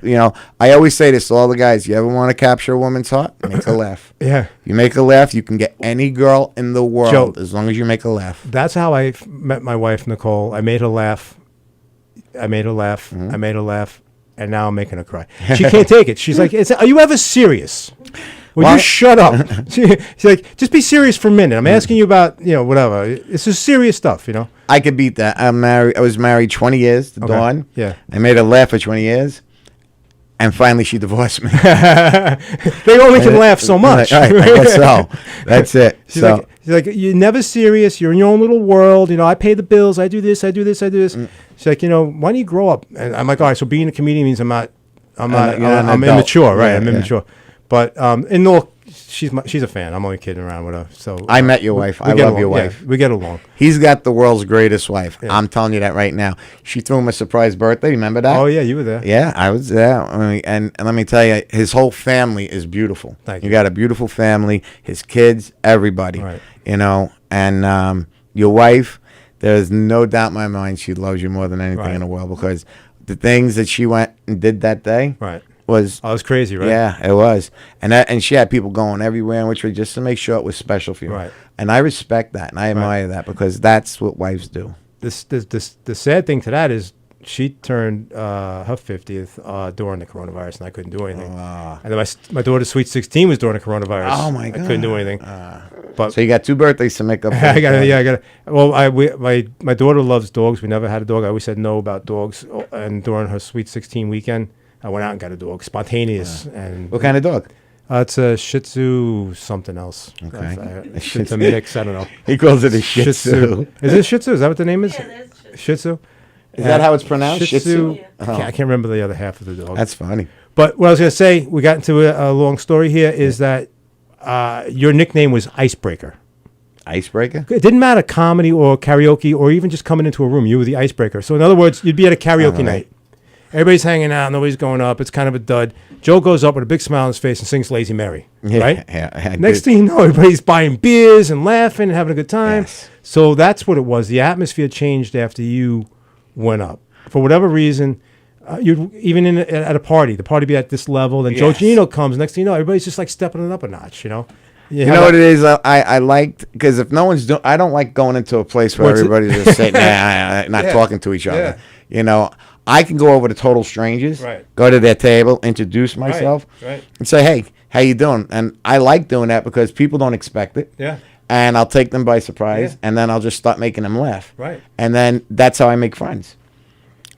I always say this to all the guys. You ever want to capture a woman's heart? Make her laugh. Yeah. You make her laugh, you can get any girl in the world Joe, as long as you make her laugh. That's how I met my wife, Nicole. I made her laugh. I made her laugh. I made her laugh. And now I'm making her cry. She can't take it. She's like, are you ever serious? Will you shut up? She's like, just be serious for a minute. I'm asking you about, whatever. It's just serious stuff, I could beat that. I was married 20 years to Dawn. Yeah. I made her laugh for 20 years. And finally, she divorced me. They only can laugh so much. Right, I guess so. That's it. She's like, you're never serious. You're in your own little world. I pay the bills. I do this. I do this. I do this. She's like, why don't you grow up? And I'm like, all right. So being a comedian means I'm immature, right? Yeah, I'm immature. But in all, she's a fan. I'm only kidding around with her. So I met your wife. I love your wife. Yeah, we get along. He's got the world's greatest wife. Yeah. I'm telling you that right now. She threw him a surprise birthday. Remember that? Oh yeah, you were there. Yeah, I was there. And let me tell you, his whole family is beautiful. Thank You you. got a beautiful family. His kids, everybody. Right. And your wife, there's no doubt in my mind she loves you more than anything in the world, because the things that she went and did that day was crazy, right? Yeah, it was. And she had people going everywhere in which way just to make sure it was special for you. Right. And I respect that and I admire that, because that's what wives do. The sad thing to that is she turned her 50th during the coronavirus, and I couldn't do anything. And then my daughter's sweet 16 was during the coronavirus. Oh my God! I couldn't do anything. But so you got 2 birthdays to make up for. I got. Well, my daughter loves dogs. We never had a dog. I always said no about dogs. And during her sweet 16 weekend, I went out and got a dog, spontaneous. And what kind of dog? It's a Shih Tzu something else. Okay. It's a mix. I don't know. He calls it a Shih Tzu. Is it Shih Tzu? Is that what the name is? Yeah, it is Shih Tzu. Is that how it's pronounced? Shih Tzu. Oh. I can't remember the other half of the dog. That's funny. But what I was going to say, we got into a long story here, is that your nickname was Icebreaker. Icebreaker? It didn't matter comedy or karaoke or even just coming into a room. You were the icebreaker. So in other words, you'd be at a karaoke night. Everybody's hanging out. Nobody's going up. It's kind of a dud. Joe goes up with a big smile on his face and sings Lazy Mary. Right? Yeah, Next thing you know, everybody's buying beers and laughing and having a good time. Yes. So that's what it was. The atmosphere changed after you went up. For whatever reason, you'd even at a party, the party be at this level, then Joe Gino comes. Next thing you know, everybody's just like stepping it up a notch, You know what it is? I liked, because if no one's doing, I don't like going into a place where everybody's just sitting there, not talking to each other. I can go over to total strangers, go to their table, introduce myself, and say, "Hey, how you doing?" And I like doing that because people don't expect it. Yeah. And I'll take them by surprise, and then I'll just start making them laugh. Right. And then that's how I make friends.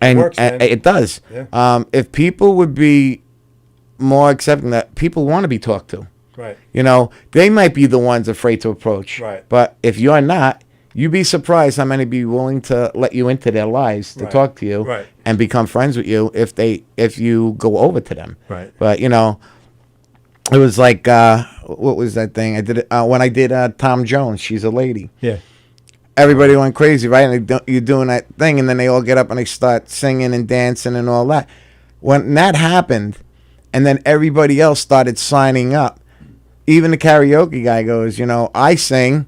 And it works, man. It does. Yeah. If people would be more accepting, that people want to be talked to. Right. They might be the ones afraid to approach. Right. But if you're not, you'd be surprised how many be willing to let you into their lives to talk to you and become friends with you if you go over to them. Right. But it was like what was that thing I did it when I did Tom Jones? She's a lady. Yeah. Everybody went crazy, right? And you're doing that thing, and then they all get up and they start singing and dancing and all that. When that happened, and then everybody else started signing up, even the karaoke guy goes, I sing,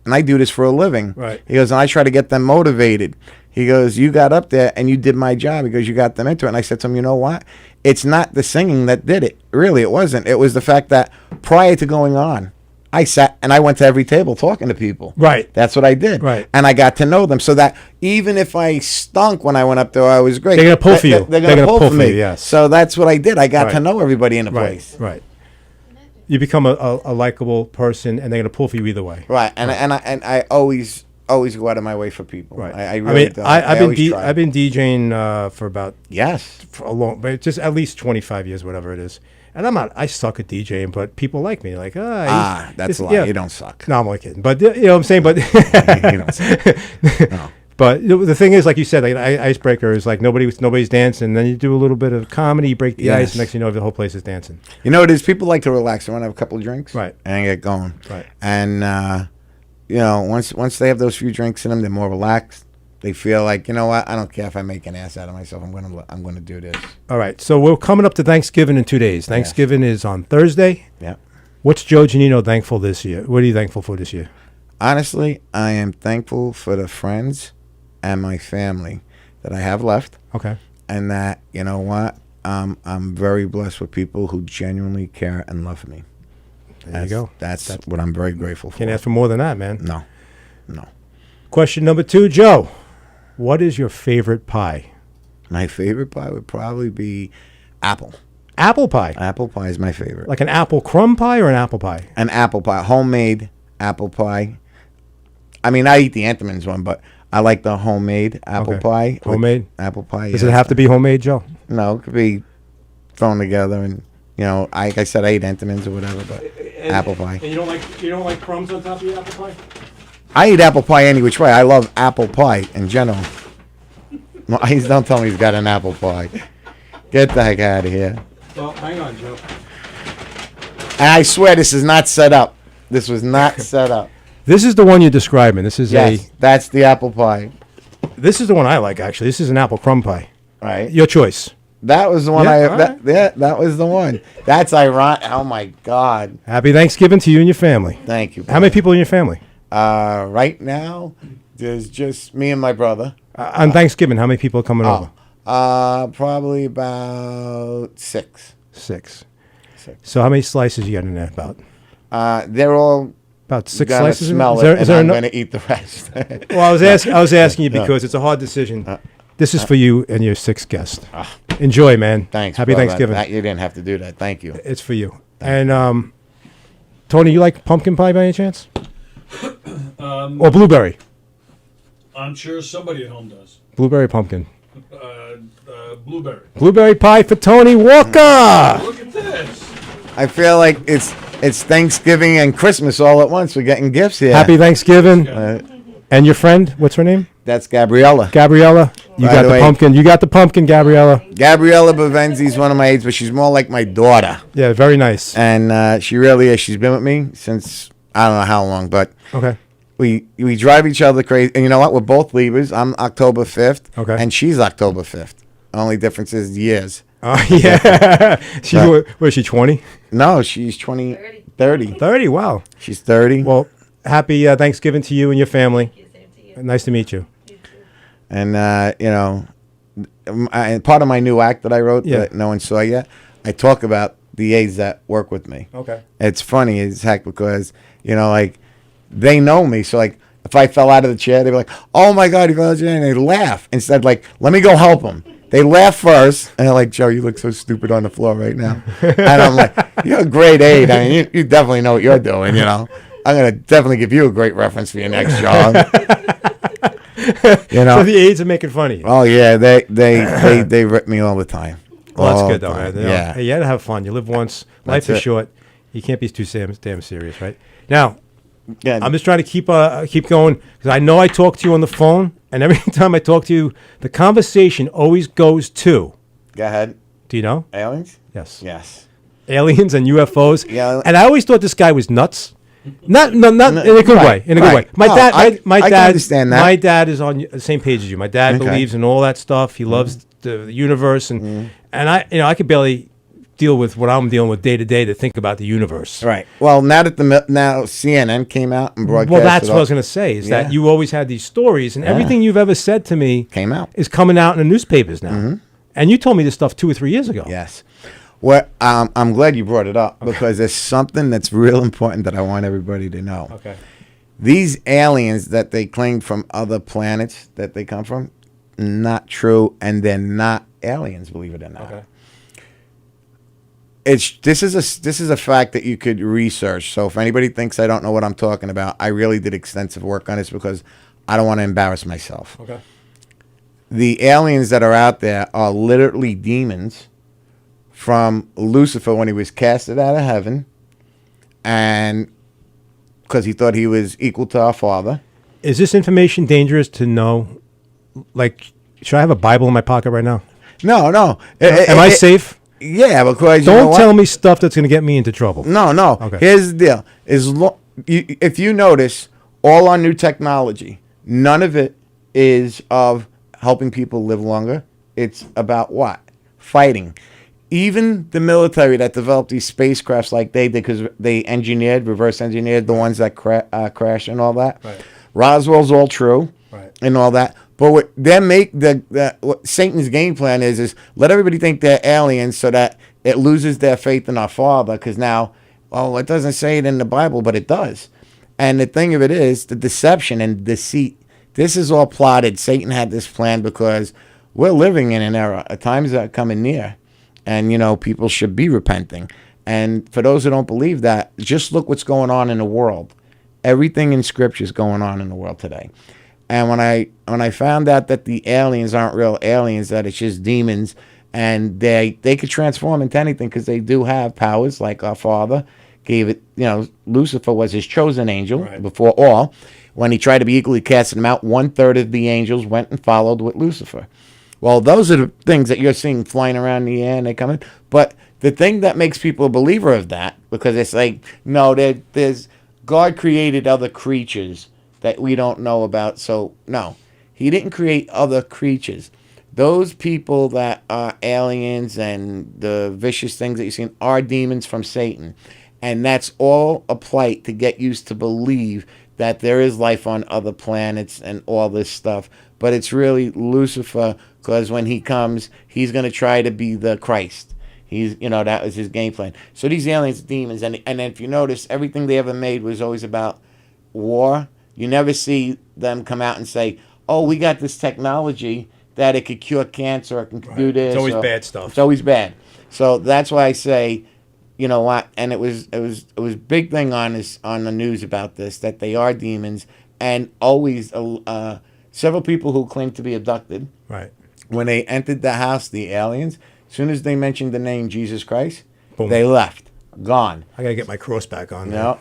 and I do this for a living. Right. He goes, and I try to get them motivated. He goes, you got up there, and you did my job. He goes, you got them into it. And I said to him, you know what? It's not the singing that did it. Really, it wasn't. It was the fact that prior to going on, I sat and I went to every table talking to people. Right. That's what I did. Right. And I got to know them, so that even if I stunk when I went up there, I was great. They're going to pull for you. They're going to pull for me. You, yes. So that's what I did. I got to know everybody in the place. Right. You become a likable person, and they're going to pull for you either way. Right. And I always go out of my way for people. Right. I really do. I've been DJing for about for a long, but just at least 25 years, whatever it is. And I suck at DJing, but people like me. Like, that's a lie. You don't suck. No, I'm only kidding. But you know what I'm saying? But you don't suck. No. But the thing is, like you said, like icebreaker is like nobody's dancing. Then you do a little bit of comedy, you break the ice. Next thing you know, the whole place is dancing. You know what it is? People like to relax. They want to have a couple of drinks, right, and get going, right. And once they have those few drinks in them, they're more relaxed. They feel like, you know what? I don't care if I make an ass out of myself. I'm gonna do this. All right. So we're coming up to Thanksgiving in 2 days. Thanksgiving is on Thursday. Yeah. What's Joe Giannino thankful this year? What are you thankful for this year? Honestly, I am thankful for the friends and my family, that I have left, Okay. and that, you know what, I'm very blessed with people who genuinely care and love me. There you go. That's what I'm very grateful for. Can't ask for more than that, man. No. Question number 2, Joe. What is your favorite pie? My favorite pie would probably be apple. Apple pie. Apple pie is my favorite. Like an apple crumb pie or an apple pie? An apple pie, homemade apple pie. I mean, I eat the Entenmann's one, but I like the homemade apple Okay. pie. Homemade? Apple pie. Does it have to be homemade, Joe? No, it could be thrown together, and like I said, I eat Entenmann's or whatever, but apple pie. And you don't like crumbs on top of your apple pie? I eat apple pie any which way. I love apple pie in general. No, don't tell me he's got an apple pie. Get the heck out of here. Well, hang on, Joe. And I swear this is not set up. This was not set up. This is the one you're describing. This is That's the apple pie. This is the one I like, actually. This is an apple crumb pie. Right. Your choice. That was the one Yeah, that was the one. That's ironic. Oh my God. Happy Thanksgiving to you and your family. Thank you. How many people in your family? Right now, there's just me and my brother. On Thanksgiving, how many people are coming over? Probably about 6. 6. So how many slices you got in there? About They're all about 6 gonna slices. smell Is there- it, is and there I'm eno- gonna eat the rest. Well, I was asking you because it's a hard decision. This is for you and your 6th guest. Enjoy, man. Thanks. Happy brother. Thanksgiving. You didn't have to do that. Thank you. It's for you. And Tony, you like pumpkin pie by any chance? Or blueberry? I'm sure somebody at home does. Blueberry pumpkin. Blueberry. Blueberry pie for Tony Walker. Look at this. I feel like it's Thanksgiving and Christmas all at once. We're getting gifts here. Happy Thanksgiving. Uh, And your friend, what's her name? That's Gabriella. Gabriella. You By got the the way- pumpkin. You got the pumpkin, Gabriella. Gabriella Bavenzi's one of my aides, but she's more like my daughter. Yeah, very nice. And she really is. She's been with me since I don't know how long, but Okay. we drive each other crazy. And you know what? We're both Libras. I'm October 5th, Okay. and she's October 5th. Only difference is years. Oh, yeah. She's, what is she, 20? No, she's 30. 30, wow. She's 30. Well, happy Thanksgiving to you and your family. Nice to meet you. And, part of my new act that I wrote Yeah. that no one saw yet, I talk about the aides that work with me. Okay. It's funny as heck because, they know me. So, if I fell out of the chair, they'd be like, oh, my God, he fell out of the chair. And they laugh. Instead, let me go help him. They laugh first. And they're like, Joe, you look so stupid on the floor right now. And I'm like, you're a great aide. I mean, you definitely know what you're doing, I'm going to definitely give you a great reference for your next job. So the aides are making fun of you. Oh, yeah. They rip me all the time. Well, that's All good, the though, time. man. Yeah. Hey, you got to have fun. You live once. Life That's is it. short. You can't be too damn serious, right? Now, Yeah. I'm just trying to keep going because I know I talk to you on the phone, and every time I talk to you, the conversation always goes to, Go ahead. do you know? Aliens? Yes. Yes. Aliens and UFOs. Yeah. And I always thought this guy was nuts. Not in a good way. Right, In a good way. right. My No, dad. My I can dad. understand that. My dad is on the same page as you. My dad Okay. believes in all that stuff. He loves the universe, and I could barely deal with what I'm dealing with day to day to think about the universe. Right. Well, now that now CNN came out and broadcast Well, that's it what I was all- going to say. Is Yeah. that you always had these stories, and everything you've ever said to me Came out. is coming out in the newspapers now. And you told me this stuff 2 or 3 years ago. Yes. Well, I'm glad you brought it up because there's something that's real important that I want everybody to know. Okay. These aliens that they claim from other planets that they come from, not true, and they're not aliens, believe it or not. Okay. This is a fact that you could research. So if anybody thinks I don't know what I'm talking about, I really did extensive work on this because I don't want to embarrass myself. Okay. The aliens that are out there are literally demons from Lucifer when he was casted out of heaven, and because he thought he was equal to our Father. Is this information dangerous to know? Like, should I have a Bible in my pocket right now? No. Am I safe? Yeah, because you know Don't what? tell me stuff that's going to get me into trouble. No. Okay. Here's the deal: if you notice, all our new technology, none of it is of helping people live longer. It's about what? Fighting. Even the military that developed these spacecrafts like they did, because they reverse engineered the ones that crash and all that. Right. Roswell's all true Right. and all that. But what they make what Satan's game plan is let everybody think they're aliens so that it loses their faith in our Father. Because now, well, it doesn't say it in the Bible, but it does. And the thing of it is, the deception and deceit. This is all plotted. Satan had this plan because we're living in an era. Times are coming near, and people should be repenting. And for those who don't believe that, just look what's going on in the world. Everything in Scripture is going on in the world today. And when I found out that the aliens aren't real aliens, that it's just demons, and they could transform into anything because they do have powers, like our Father gave it. Lucifer was his chosen angel before all. When he tried to be equally casting them out, 1/3 of the angels went and followed with Lucifer. Well, those are the things that you're seeing flying around in the air and they come in. But the thing that makes people a believer of that, because it's like, no, there's God created other creatures that we don't know about. So, no, he didn't create other creatures. Those people that are aliens and the vicious things that you've seen are demons from Satan. And that's all a plight to get used to believe that there is life on other planets and all this stuff. But it's really Lucifer, because when he comes, he's going to try to be the Christ. That was his game plan. So these aliens are demons. And if you notice, everything they ever made was always about war. You never see them come out and say, oh, we got this technology that it could cure cancer, it can do this. It's always bad stuff. It's always bad. So that's why I say, you know what? And it was big thing on the news about this, that they are demons, and always several people who claim to be abducted. Right. When they entered the house, the aliens, as soon as they mentioned the name Jesus Christ, Boom. They left, gone. I gotta get my cross back on. No,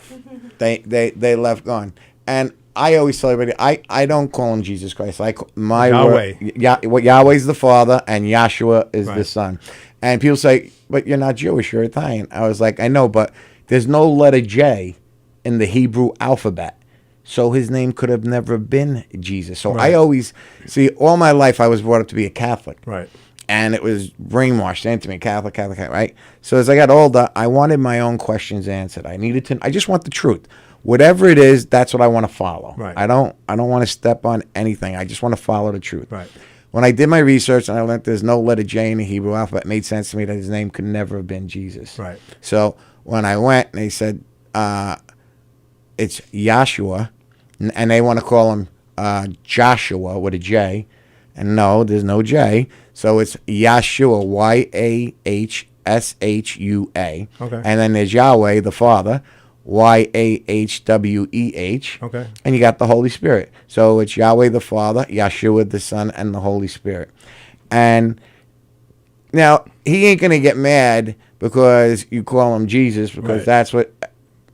they left, gone. And I always tell everybody, I don't call him Jesus Christ. I call my Yahweh. Yahweh's the Father, and Yahshua is the Son. And people say, but you're not Jewish, you're Italian. I was like, I know, but there's no letter J in the Hebrew alphabet. So his name could have never been Jesus. So I always, see, all my life I was brought up to be a Catholic. Right. And it was brainwashed into me, Catholic, right? So as I got older, I wanted my own questions answered. I just want the truth. Whatever it is, that's what I want to follow. Right. I don't want to step on anything. I just want to follow the truth. Right. When I did my research and I learned there's no letter J in the Hebrew alphabet, it made sense to me that his name could never have been Jesus. Right. So when I went, they said it's Yahshua, and they want to call him Joshua with a J. And no, there's no J. So it's Yahshua, Yahshua. Okay. And then there's Yahweh, the Father, Yahweh. Okay. And you got the Holy Spirit. So it's Yahweh the Father, Yahshua the Son, and the Holy Spirit. And now he ain't going to get mad because you call him Jesus, because that's what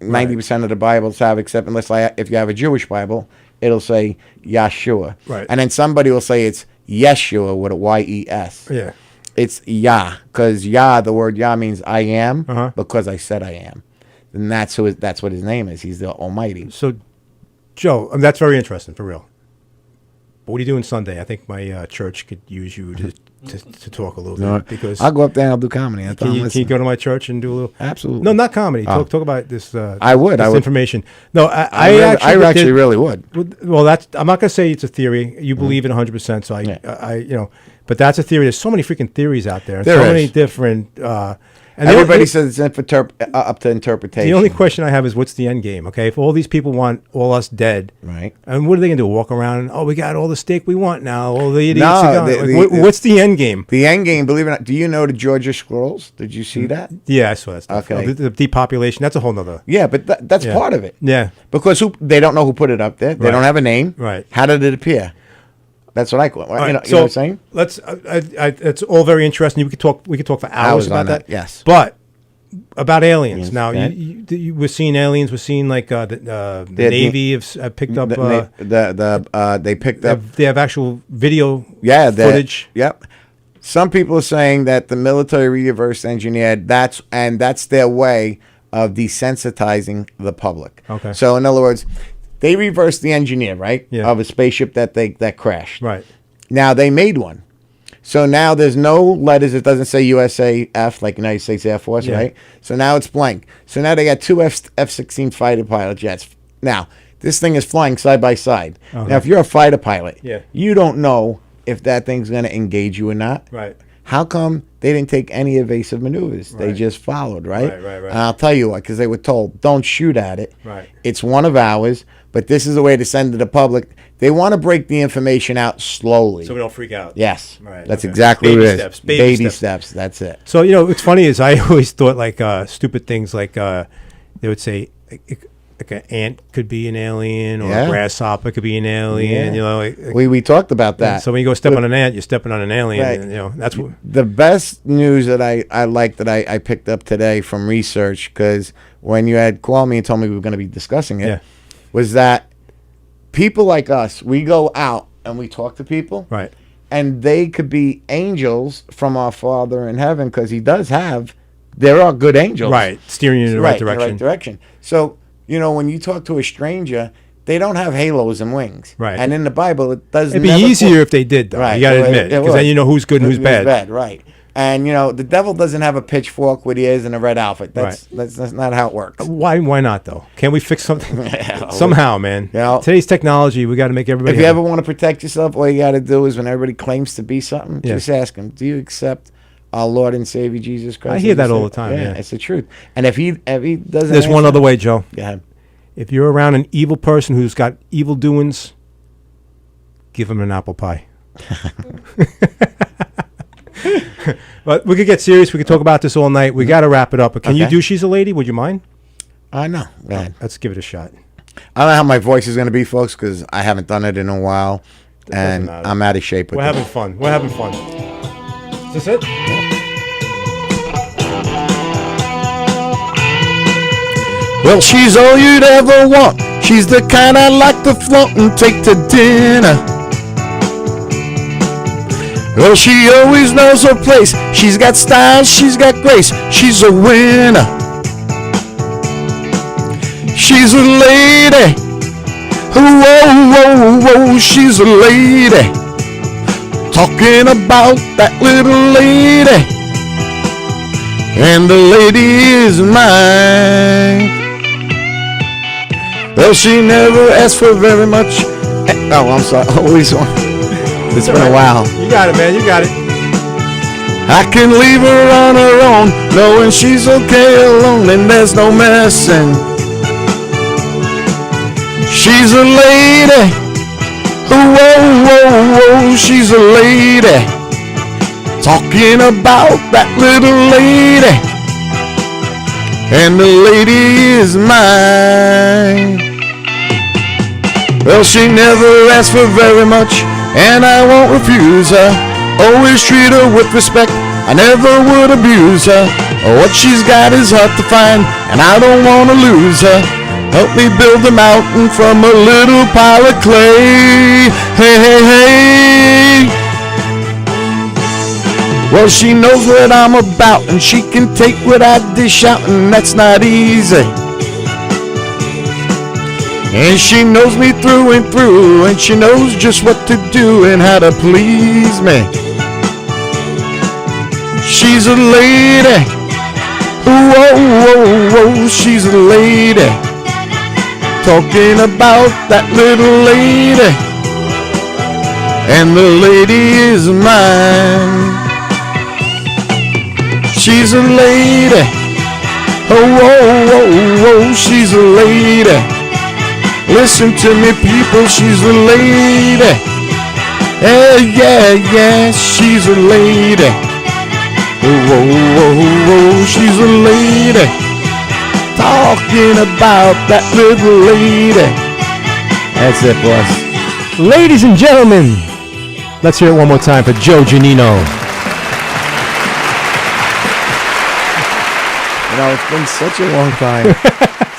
90% of the Bibles have, except if you have a Jewish Bible, it'll say Yahshua. Right. And then somebody will say it's Yeshua with a Y-E-S. Yeah. It's Yah, because Yah, the word Yah means I am, Uh-huh. because I said I am. And that's what his name is. He's the Almighty. So, Joe, that's very interesting, for real. But what are you doing Sunday? I think my church could use you to talk a little bit, because I'll go up there and I'll do comedy. can you go to my church and do a little? Absolutely. No, not comedy. Oh. Talk about this. I would. Information. No, I actually really would. Well, I'm not going to say it's a theory. You believe it 100%. So I but that's a theory. There's so many freaking theories out there. There so is. many different. And Everybody says it's up to interpretation. The only question I have is, what's the end game? Okay, if all these people want all us dead, right? And what are they going to do? Walk around and, we got all the steak we want now. All the idiots No, are gone. What's the end game? The end game, believe it or not, do you know the Georgia Scrolls? Did you see that? Yeah, I saw that stuff. Okay. The depopulation, that's a whole nother. Yeah, but that's part of it. Yeah. Because they don't know who put it up there. They don't have a name. Right. How did it appear? That's what I call it. Right. You know what I'm saying? Let's. It's all very interesting. We could talk for hours about that. Yes. But about aliens. Yes, Now, we're seeing aliens. We're seeing like the Navy have picked up. They picked up. They have actual video. Yeah, footage. Yep. Some people are saying that the military reverse engineered. That's their way of desensitizing the public. Okay. So in other words, they reversed the engineer, right? Yeah. Of a spaceship that crashed. Right. Now they made one. So now there's no letters. It doesn't say USAF, like United States Air Force, right? So now it's blank. So now they got two F-16 fighter pilot jets. Now, This thing is flying side by side. Okay. Now, if you're a fighter pilot, Yeah. you don't know if that thing's going to engage you or not. Right. How come they didn't take any evasive maneuvers? They Right. just followed, right? Right. And I'll tell you what, because they were told, don't shoot at it. Right. It's one of ours, but this is a way to send to the public. They want to break the information out slowly. So we don't freak out. Yes. Right, That's okay. exactly Baby what it is. steps, baby steps. That's it. So, what's funny is I always thought like stupid things like they would say like an ant could be an alien or Yeah. a grasshopper could be an alien. Yeah. We talked about that. So when you go step on an ant, you're stepping on an alien. Right. And, that's what. The best news that I like that I picked up today from research, because when you had called me and told me we were going to be discussing it, Yeah. was that people like us, we go out and we talk to people, Right. and they could be angels from our Father in heaven, because he does have, there are good angels. Right. Steering you in the right In the direction. right direction. So, when you talk to a stranger, they don't have halos and wings. Right. And in the Bible, it does It'd be never easier if they did, though. Right. You got to It- admit. it Because would. then you know who's good and who's bad. Right. And, the devil doesn't have a pitchfork with ears and a red outfit. That's not how it works. Why not, though? Can't we fix something? Yeah. Somehow, man. Yeah. Today's technology, we got to make everybody If you happy. ever want to protect yourself, all you got to do is when everybody claims to be something, Yeah. just ask them, do you accept our Lord and Savior Jesus Christ? I hear as your that all the Savior? time, yeah. It's the truth. And if he doesn't There's one answer- other way, Joe. Go ahead. If you're around an evil person who's got evil doings, give him an apple pie. But we could get serious. We could talk about this all night. We got to wrap it up. But can you Okay. do She's a Lady? Would you mind? I know. Go ahead. Let's give it a shot. I don't know how my voice is going to be, folks, because I haven't done it in a while, and matter. I'm out of shape with We're it. having fun. We're having fun. Is this it? Well, she's all you'd ever want. She's the kind I like to flaunt and take to dinner. Well, she always knows her place. She's got style, she's got grace. She's a winner. She's a lady. Whoa, whoa, whoa, she's a lady. Talking about that little lady. And the lady is mine. Well, she never asked for very much. Oh, I'm sorry. Always one. It's been a while. You got it, man. You got it. I can leave her on her own, knowing she's okay alone and there's no messing. She's a lady. Whoa, whoa, whoa, she's a lady. Talking about that little lady. And the lady is mine. Well, she never asked for very much, and I won't refuse her. Always treat her with respect, I never would abuse her. What she's got is hard to find, and I don't want to lose her. Help me build a mountain from a little pile of clay. Hey, hey, hey. Well, she knows what I'm about, and she can take what I dish out, and that's not easy. And she knows me through and through, and she knows just what to do and how to please me. She's a lady. Whoa, whoa, whoa, she's a lady. Talking about that little lady. And the lady is mine. She's a lady. Oh, whoa, whoa, whoa, she's a lady. Listen to me, people, she's a lady. Yeah, yeah, yeah, she's a lady. Oh, whoa, whoa, whoa, she's a lady. Talking about that little lady. That's it, boss. Ladies and gentlemen, let's hear it one more time for Joe Giannino. It's been such a long time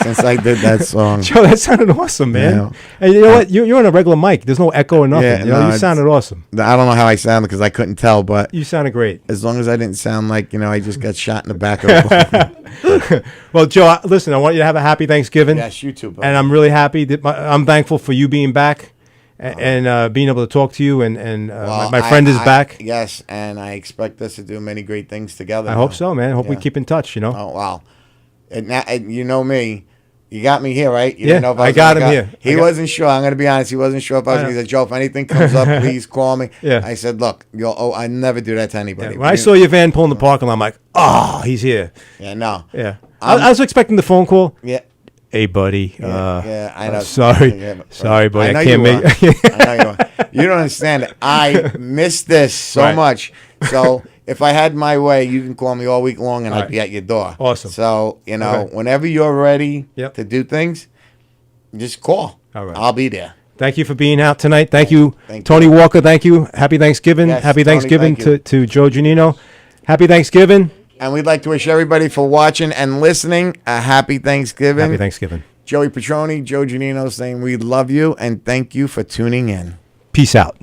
since I did that song. Joe, that sounded awesome, man. Yeah. And you know what? You're on a regular mic. There's no echo or nothing. Yeah, you know, no, you sounded awesome. I don't know how I sounded because I couldn't tell, but You sounded great. as long as I didn't sound like, I just got shot in the back of a Well, Joe, listen, I want you to have a happy Thanksgiving. Yes, you too, buddy. And I'm really happy that I'm thankful for you being back and being able to talk to you. And Well, my friend is back. Yes, and I expect us to do many great things together. I now. hope so, man. I hope we Yeah. keep in touch, you know. Oh, wow. And you know me, You got me here, right? You Yeah, didn't know if I was got gonna him go. here. He wasn't sure. I'm going to be honest. He wasn't sure if I was I going know. to say, Joe, if anything comes up, please call me. Yeah. I said, look, I never do that to anybody. When I saw your van pulling the parking lot, I'm like, oh, he's here. Yeah, no. Yeah. I was expecting the phone call. Yeah. Hey, buddy. Yeah, I know. Sorry. Yeah, Sorry, buddy. know I can't you make are. I know you are. You don't understand it. I miss this so Right. much. So if I had my way, you can call me all week long and All I'd right. be at your door. Awesome. So, Okay. whenever you're ready Yep. to do things, just call. All right. I'll be there. Thank you for being out tonight. Thank you, Thank Tony you. Walker. Thank you. Happy Thanksgiving. Yes, Happy Tony, Thanksgiving thank to, you. to Joe Giannino. Happy Thanksgiving. And we'd like to wish everybody for watching and listening a happy Thanksgiving. Happy Thanksgiving. Joey Petroni, Joe Giannino saying we love you and thank you for tuning in. Peace out.